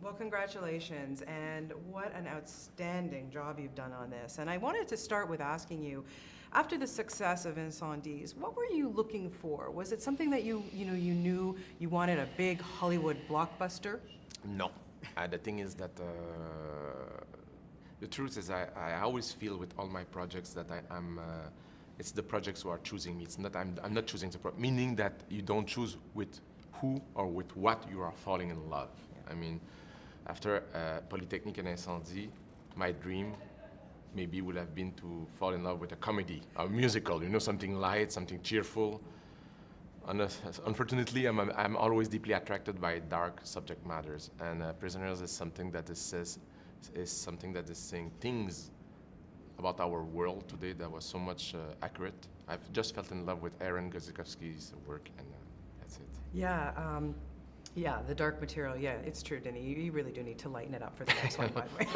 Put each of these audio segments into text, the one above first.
Well, congratulations, and what an outstanding job you've done on this. And I wanted to start with asking you, after the success of Incendies, what were you looking for? Was it something that you knew you wanted a big Hollywood blockbuster? No. The thing is that the truth is I always feel with all my projects that I'm it's the projects who are choosing me. It's not I'm not choosing the meaning that you don't choose with who or with what you are falling in love. I mean, after Polytechnique and Incendie, my dream maybe would have been to fall in love with a comedy, a musical, something light, something cheerful. Unfortunately, I'm always deeply attracted by dark subject matters, and Prisoners is something that is something that is saying things about our world today that was so much accurate. I've just felt in love with Aaron Gozikowski's work, and that's it. Yeah. Yeah, the dark material. Yeah, it's true, Denis. You really do need to lighten it up for the next one, by the way.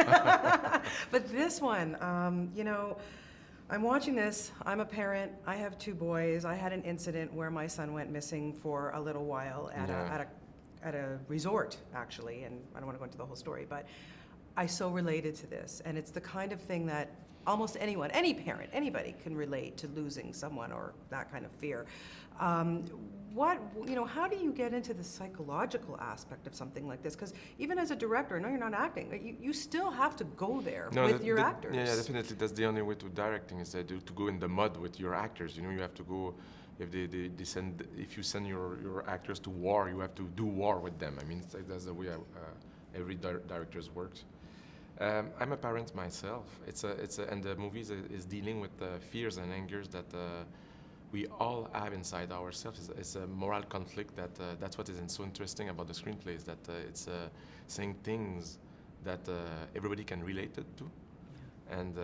But this one, I'm watching this. I'm a parent. I have 2 boys. I had an incident where my son went missing for a little while at a resort, actually, and I don't want to go into the whole story, but I so related to this, and it's the kind of thing that almost anyone, any parent, anybody can relate to losing someone or that kind of fear. How do you get into the psychological aspect of something like this? Because even as a director, I know you're not acting, but you still have to go there with your actors. Yeah, definitely. That's the only way to directing is to go in the mud with your actors. You have to go. If you send your actors to war, you have to do war with them. I mean, that's the way every director works. I'm a parent myself. And the movie is dealing with fears and angers that we all have inside ourselves. It's a moral conflict that's what is so interesting about the screenplay is that it's saying things that everybody can relate it to, and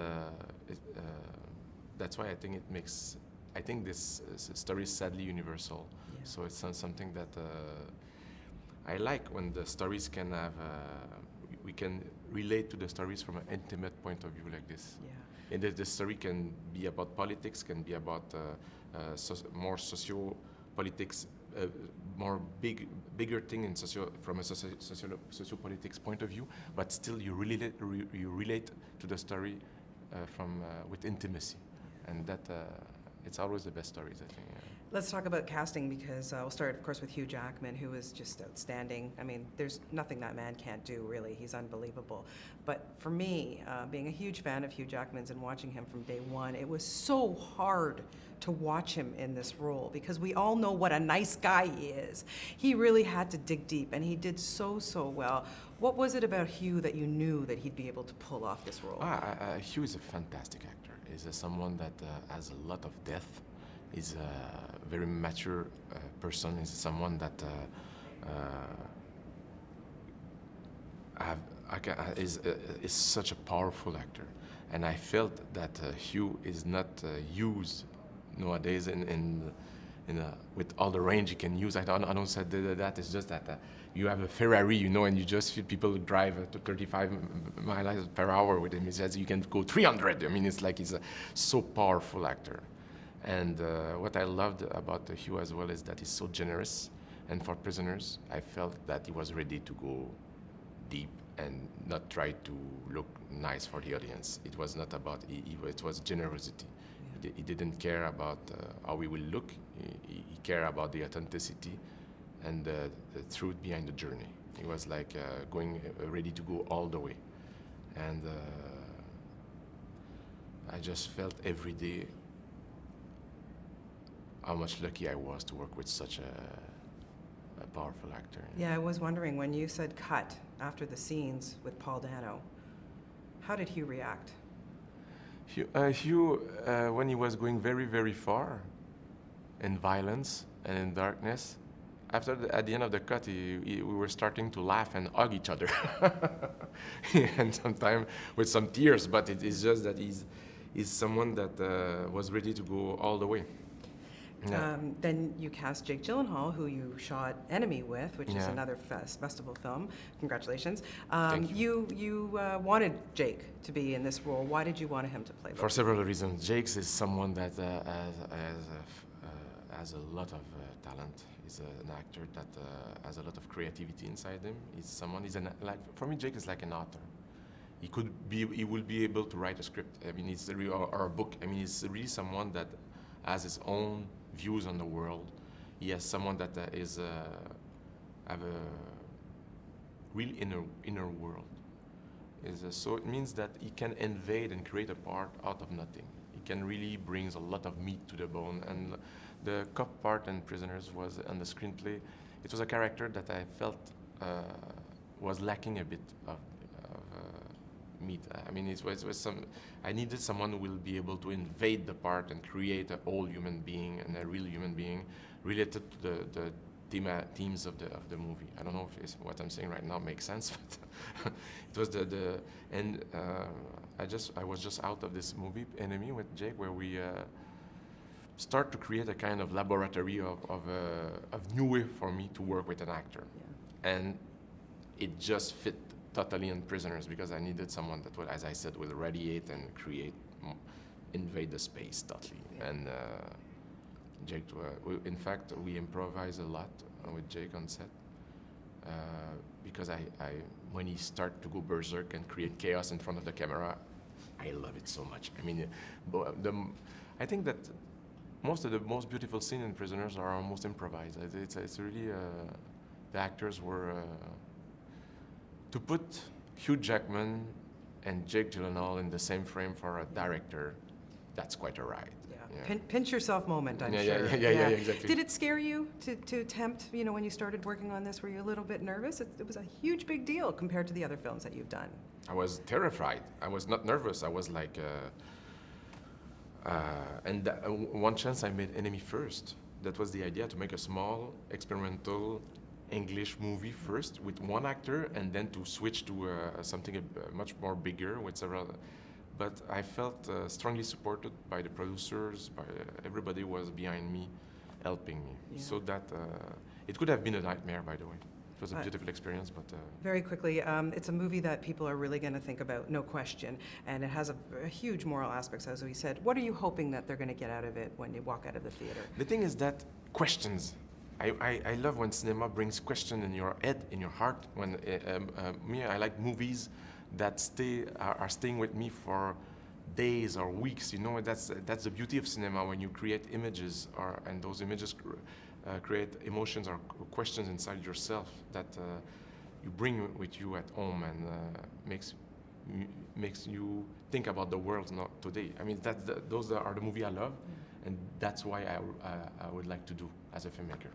that's why I think this story is sadly universal. Yeah. So it's something that I like when the stories can have. We can relate to the stories from an intimate point of view like this. Yeah. And the story can be about politics, can be about more socio-politics, bigger thing from a socio-politics point of view, but still you relate to the story with intimacy, and that it's always the best stories, I think. Yeah. Let's talk about casting, because we'll start, of course, with Hugh Jackman, who is just outstanding. I mean, there's nothing that man can't do, really. He's unbelievable. But for me, being a huge fan of Hugh Jackman's and watching him from day one, it was so hard to watch him in this role, because we all know what a nice guy he is. He really had to dig deep, and he did so well. What was it about Hugh that you knew that he'd be able to pull off this role? Hugh is a fantastic actor. He's someone that has a lot of depth. He's a very mature person. He's someone that is such a powerful actor. And I felt that Hugh is not used nowadays with all the range he can use. I don't say that. It's just that you have a Ferrari, and you just feel people drive to 35 miles per hour with him. He says you can go 300. I mean, it's like he's a so powerful actor. And what I loved about Hugh as well is that he's so generous. And for Prisoners, I felt that he was ready to go deep and not try to look nice for the audience. It was not about, it was generosity. Yeah. He didn't care about how we will look. He cared about the authenticity and the truth behind the journey. He was like ready to go all the way. And I just felt every day how much lucky I was to work with such a powerful actor. Yeah, I was wondering, when you said cut after the scenes with Paul Dano, how did Hugh react? Hugh, when he was going very, very far in violence and in darkness, at the end of the cut, we were starting to laugh and hug each other. And sometimes with some tears, but it is just that he's someone that was ready to go all the way. Yeah. Then you cast Jake Gyllenhaal, who you shot Enemy with, which is another festival film. Congratulations. Thank you. You wanted Jake to be in this role. Why did you want him to play Loki? For several reasons. Jake is someone that has a lot of talent. He's an actor that has a lot of creativity inside him. Like for me, Jake is like an author. He will be able to write a script. I mean, or a book. I mean, he's really someone that has his own views on the world. He has someone that have a real inner world. So it means that he can invade and create a part out of nothing. He can really brings a lot of meat to the bone. And the cop part in Prisoners was on the screenplay. It was a character that I felt was lacking a bit of meat. I mean, it was some. I needed someone who will be able to invade the part and create a whole human being and a real human being related to the themes of the movie. I don't know if what I'm saying right now makes sense, but it was I was just out of this movie Enemy with Jake, where we start to create a kind of laboratory of new way for me to work with an actor, and it just fit totally in Prisoners because I needed someone that would, as I said, will radiate and create, invade the space totally. And Jake, in fact, we improvise a lot with Jake on set because when he starts to go berserk and create chaos in front of the camera, I love it so much. I mean, I think that most of the most beautiful scenes in Prisoners are almost improvised. It's really the actors were to put Hugh Jackman and Jake Gyllenhaal in the same frame for a director. That's quite a ride. Yeah. Pinch yourself moment, I'm sure. Yeah, exactly. Did it scare you to attempt, when you started working on this, were you a little bit nervous? It was a huge big deal compared to the other films that you've done. I was terrified. I was not nervous. I was like, one chance I made Enemy first. That was the idea, to make a small, experimental English movie first with one actor and then to switch to something much more bigger with several. But I felt strongly supported by the producers, by everybody was behind me, helping me. Yeah. So that it could have been a nightmare, by the way. It was a beautiful experience, but... Very quickly, it's a movie that people are really going to think about, no question, and it has a huge moral aspects, as we said. What are you hoping that they're going to get out of it when you walk out of the theater? The thing is that questions. I love when cinema brings question in your head, in your heart. When I like movies that are staying with me for days or weeks. That's the beauty of cinema, when you create images, and those images create emotions or questions inside yourself that you bring with you at home and makes you think about the world not today. I mean, those are the movie I love, and that's why I would like to do as a filmmaker.